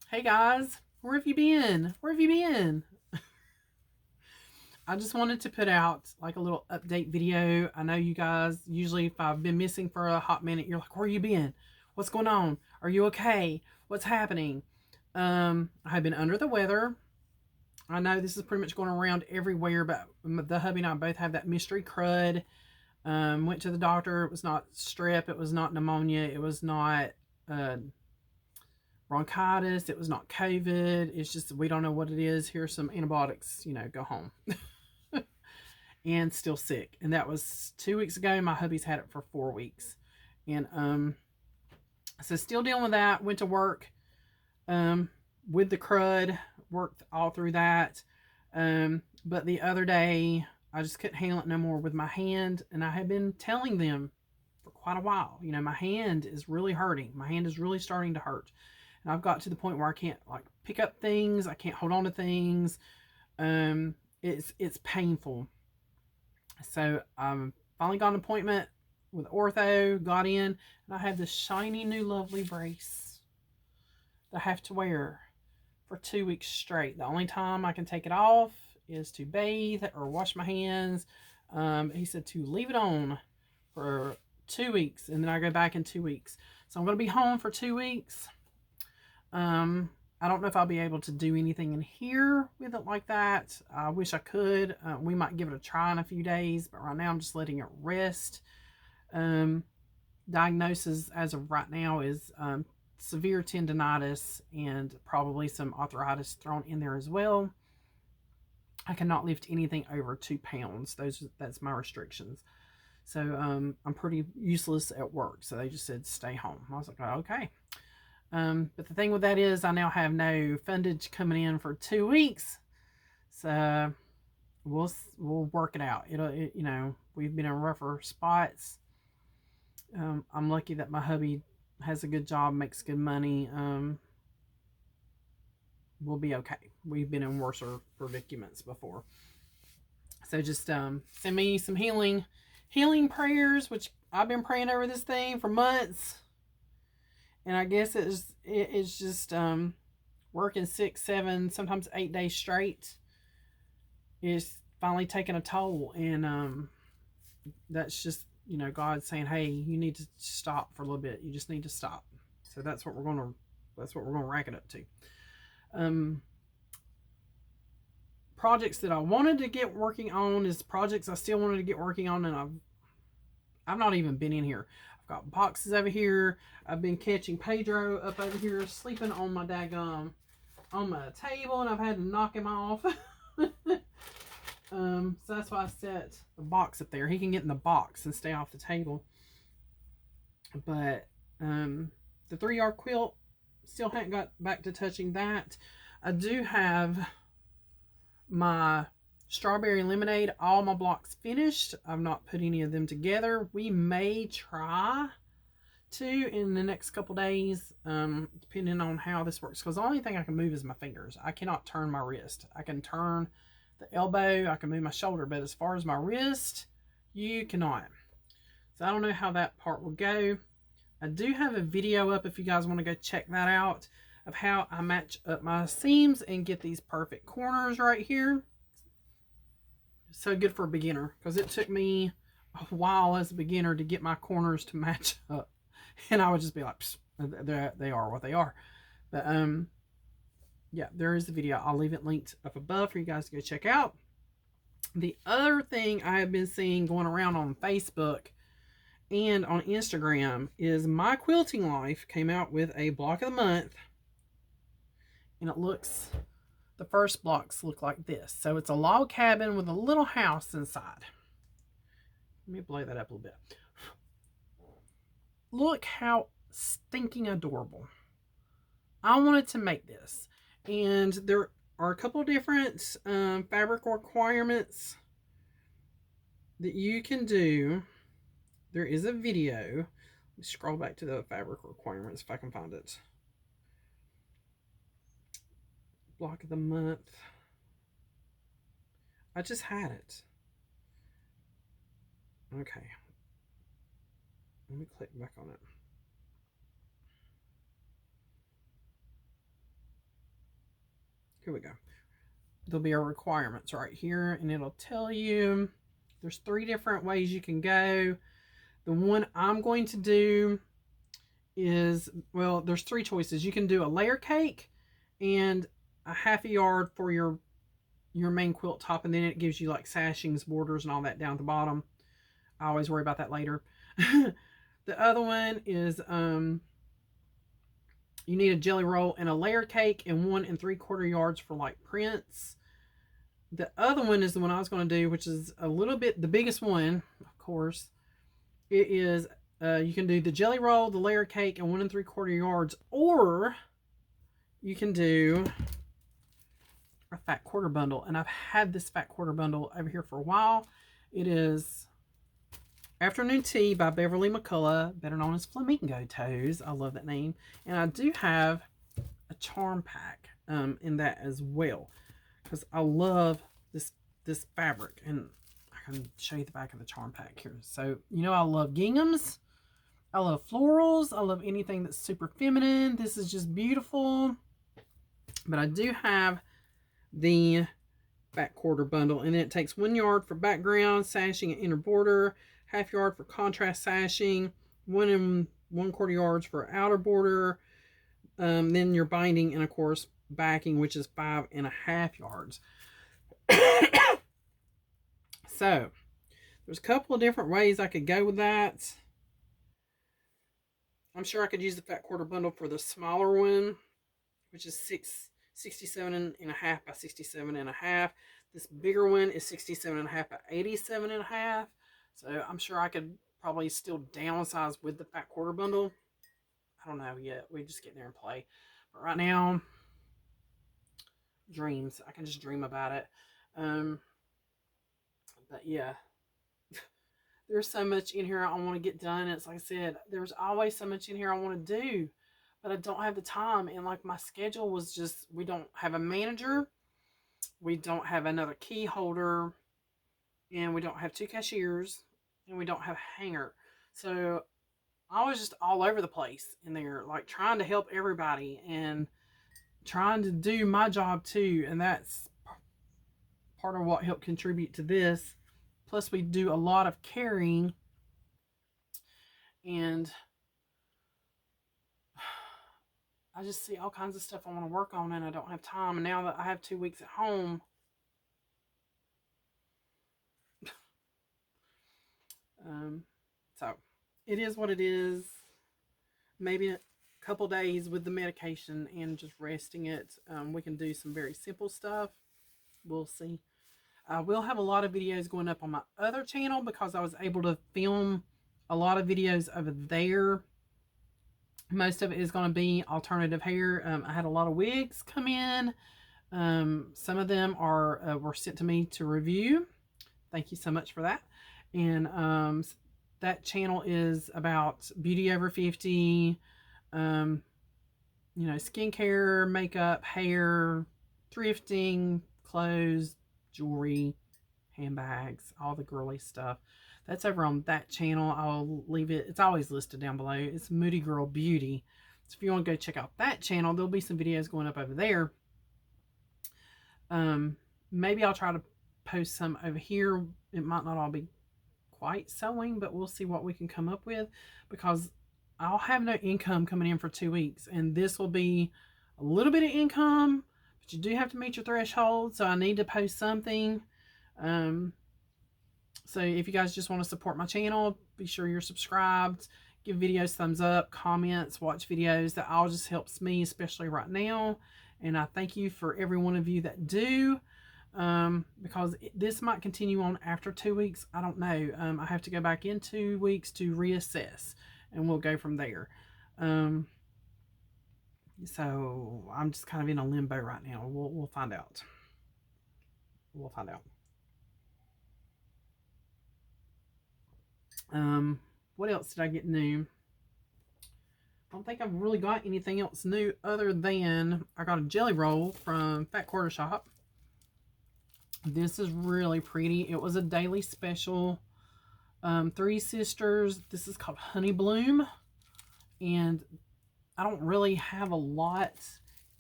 Hey guys, where have you been? Where have you been? I just wanted to put out like a little update video. I know you guys usually, if I've been missing for a hot minute, you're like, where you been? What's going on? Are you okay? What's happening? I have been under the weather. I know this is pretty much going around everywhere, but the hubby and I both have that mystery crud. Went to the doctor. It was not strep. It was not pneumonia. It was not uh, bronchitis. It was not COVID. It's just we don't know what it is. Here's some antibiotics. Go home. And still sick. And that was 2 weeks ago. My hubby's had it for 4 weeks, and so still dealing with that. Went to work with the crud. Worked all through that. But the other day I just couldn't handle it no more with my hand, and I had been telling them for quite a while. My hand is really hurting. My hand is really starting to hurt. And I've got to the point where I can't like pick up things. I can't hold on to things. It's painful. So finally got an appointment with ortho. Got in, and I have this shiny new lovely brace that I have to wear for 2 weeks straight. The only time I can take it off is to bathe or wash my hands. He said to leave it on for 2 weeks, and then I go back in 2 weeks. So I'm going to be home for 2 weeks. I don't know if I'll be able to do anything in here with it like that. I wish I could. We might give it a try in a few days, but right now I'm just letting it rest. Diagnosis as of right now is severe tendinitis and probably some arthritis thrown in there as well. I cannot lift anything over 2 pounds. That's my restrictions. So I'm pretty useless at work. So they just said stay home. I was like, oh, okay. But the thing with that is I now have no fundage coming in for 2 weeks. So we'll work it out. We've been in rougher spots. I'm lucky that my hubby has a good job, makes good money. We'll be okay. We've been in worse predicaments before. So just send me some healing prayers, which I've been praying over this thing for months. And I guess it's just working 6, 7, sometimes 8 days straight is finally taking a toll. And that's just, God saying, hey, you need to stop for a little bit. You just need to stop. So that's what we're going to rack it up to. Projects that I wanted to get working on is projects I still wanted to get working on, and I've not even been in here. I've got boxes over here. I've been catching Pedro up over here sleeping on my daggum on my table, and I've had to knock him off. So that's why I set the box up there. He can get in the box and stay off the table. But the 3-yard quilt, still haven't got back to touching that. I do have my strawberry lemonade, all my blocks finished. I've not put any of them together. We may try to in the next couple days, depending on how this works, because the only thing I can move is my fingers. I cannot turn my wrist. I can turn the elbow, I can move my shoulder, but as far as my wrist, you cannot. So I don't know how that part will go. I do have a video up if you guys want to go check that out of how I match up my seams and get these perfect corners right here. So good for a beginner, because it took me a while as a beginner to get my corners to match up, and I would just be like, they are what they are. But yeah, there is the video. I'll leave it linked up above for you guys to go check out. The other thing I have been seeing going around on Facebook and on Instagram is My Quilting Life came out with a block of the month, and it looks, the first blocks look like this. So it's a log cabin with a little house inside. Let me blow that up a little bit. Look how stinking adorable. I wanted to make this, and there are a couple different fabric requirements that you can do. There is a video. Let me scroll back to the fabric requirements if I can find it. Block of the month. I just had it. Okay. Let me click back on it. here we go. There'll be our requirements right here, and it'll tell you there's 3 different ways you can go. The one I'm going to do is, well, there's 3 choices. You can do a layer cake and a ½ yard for your main quilt top, and then it gives you like sashings, borders, and all that down at the bottom. I always worry about that later. The other one is you need a jelly roll and a layer cake and 1 3/4 yards for like prints. The other one is the one I was going to do, which is a little bit the biggest one, of course. It is you can do the jelly roll, the layer cake, and 1 3/4 yards, or you can do a fat quarter bundle. And I've had this fat quarter bundle over here for a while. It is Afternoon Tea by Beverly McCullough, better known as Flamingo Toes. I love that name. And I do have a charm pack in that as well, because I love this fabric. And I can show you the back of the charm pack here. So, you know, I love ginghams. I love florals. I love anything that's super feminine. This is just beautiful. But I do have the fat quarter bundle, and it takes 1 yard for background, sashing, and inner border, ½ yard for contrast sashing, 1 1/4 yards for outer border, then your binding, and of course backing, which is 5 1/2 yards. So there's a couple of different ways I could go with that. I'm sure I could use the fat quarter bundle for the smaller one, which is 67.5 by 67.5. This bigger one is 67.5 by 87.5. So I'm sure I could probably still downsize with the fat quarter bundle. I don't know yet. We just get there and play. But right now, dreams. I can just dream about it. But yeah, there's so much in here I want to get done. It's like I said, there's always so much in here I want to do, but I don't have the time. And like my schedule was just, we don't have a manager, we don't have another key holder, and we don't have 2 cashiers, and we don't have a hanger. So I was just all over the place in there, like trying to help everybody and trying to do my job too. And that's part of what helped contribute to this. Plus we do a lot of carrying, and I just see all kinds of stuff I want to work on, and I don't have time. And now that I have 2 weeks at home, so it is what it is. Maybe a couple days with the medication and just resting it, we can do some very simple stuff. We'll see. I will have a lot of videos going up on my other channel because I was able to film a lot of videos over there. Most of it is going to be alternative hair. I had a lot of wigs come in. Some of them were sent to me to review. Thank you so much for that. And that channel is about beauty over 50, you know, skincare, makeup, hair, thrifting, clothes, jewelry, handbags, all the girly stuff. That's over on that channel. I'll leave it. It's always listed down below. It's MoodyGirlBeauty. So if you want to go check out that channel, there'll be some videos going up over there. Maybe I'll try to post some over here. It might not all be quite sewing, but we'll see what we can come up with, because I'll have no income coming in for 2 weeks, and this will be a little bit of income, but you do have to meet your threshold, so I need to post something. So if you guys just want to support my channel, be sure you're subscribed, give videos thumbs up, comments, watch videos. That all just helps me, especially right now. And I thank you for every one of you that do, because this might continue on after 2 weeks. I don't know. I have to go back in 2 weeks to reassess, and we'll go from there. So I'm just kind of in a limbo right now. We'll find out. We'll find out. What else did I get new? I don't think I've really got anything else new other than I got a jelly roll from Fat Quarter Shop. This is really pretty. It was a daily special. 3 Sisters. This is called Honey Bloom. And I don't really have a lot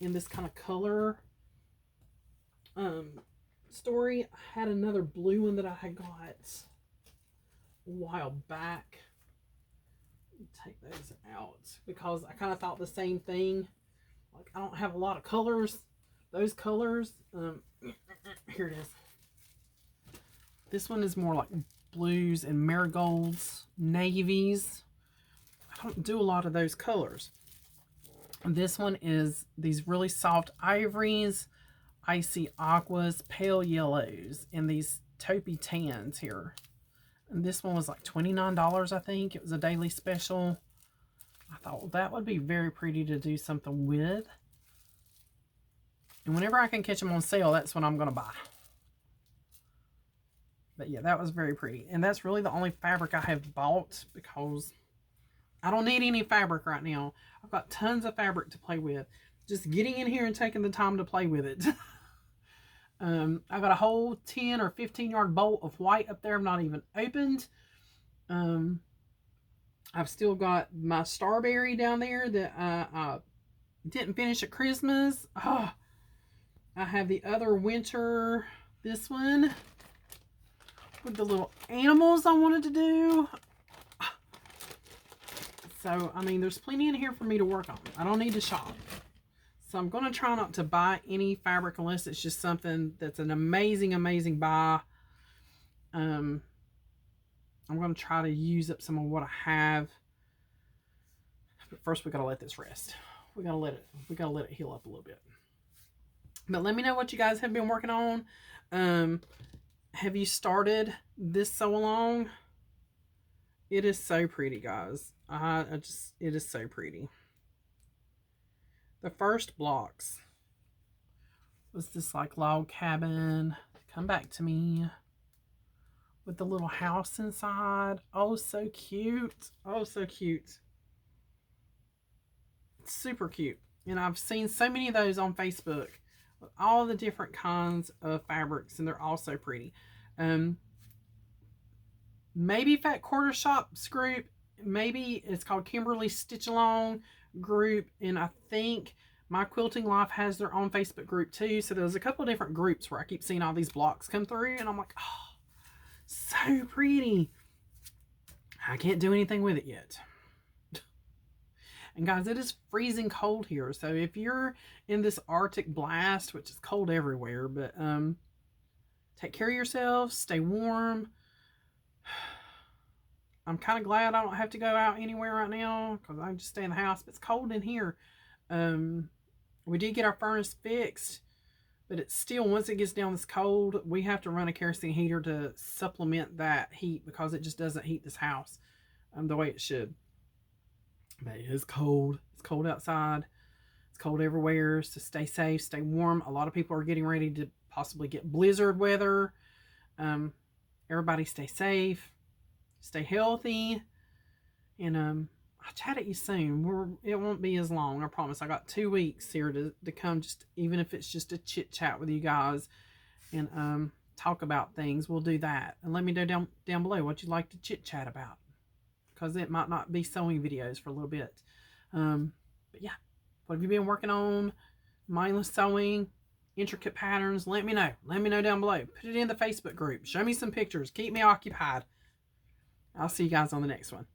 in this kind of color. story, I had another blue one that I had got a while back. Take those out because I kind of thought the same thing. Like, I don't have a lot of colors. Those colors, here it is. This one is more like blues and marigolds, navies. I don't do a lot of those colors. This one is these really soft ivories, icy aquas, pale yellows, and these taupey tans here. And this one was like $29, I think. It was a daily special. I thought, well, that would be very pretty to do something with. And whenever I can catch them on sale, that's what I'm going to buy. But yeah, that was very pretty. And that's really the only fabric I have bought because I don't need any fabric right now. I've got tons of fabric to play with. Just getting in here and taking the time to play with it. I've got a whole 10 or 15 yard bolt of white up there. I've not even opened. I've still got my starberry down there that I didn't finish at Christmas. Oh, I have the other winter, this one, with the little animals I wanted to do. So, I mean, there's plenty in here for me to work on. I don't need to shop. So I'm going to try not to buy any fabric unless it's just something that's an amazing, amazing buy. I'm going to try to use up some of what I have. But first we got to let this rest. We got to let it heal up a little bit. But let me know what you guys have been working on. Have you started this sew along? It is so pretty, guys. It is so pretty. The first blocks was this like log cabin. Come back to me. With the little house inside. Oh, so cute. Oh, so cute. Super cute. And I've seen so many of those on Facebook with all the different kinds of fabrics, and they're all so pretty. Maybe Fat Quarter Shop's group. Maybe it's called Kimberly Stitch Along group, and I think My Quilting Life has their own Facebook group too. So there's a couple of different groups where I keep seeing all these blocks come through, and I'm like, oh, so pretty. I can't do anything with it yet. And guys, it is freezing cold here. So if you're in this Arctic blast, which is cold everywhere, but take care of yourselves, stay warm. I'm kind of glad I don't have to go out anywhere right now because I just stay in the house. But it's cold in here. We did get our furnace fixed, but it's still, once it gets down this cold, we have to run a kerosene heater to supplement that heat because it just doesn't heat this house the way it should. But it is cold. It's cold outside. It's cold everywhere. So stay safe, stay warm. A lot of people are getting ready to possibly get blizzard weather. Everybody stay safe. Stay healthy, and I'll chat at you soon. It won't be as long, I promise. I got 2 weeks here to come, just even if it's just a chit chat with you guys, and talk about things. We'll do that, and let me know down below what you'd like to chit chat about, because it might not be sewing videos for a little bit. But yeah, what have you been working on? Mindless sewing, intricate patterns. Let me know. Let me know down below. Put it in the Facebook group. Show me some pictures. Keep me occupied. I'll see you guys on the next one.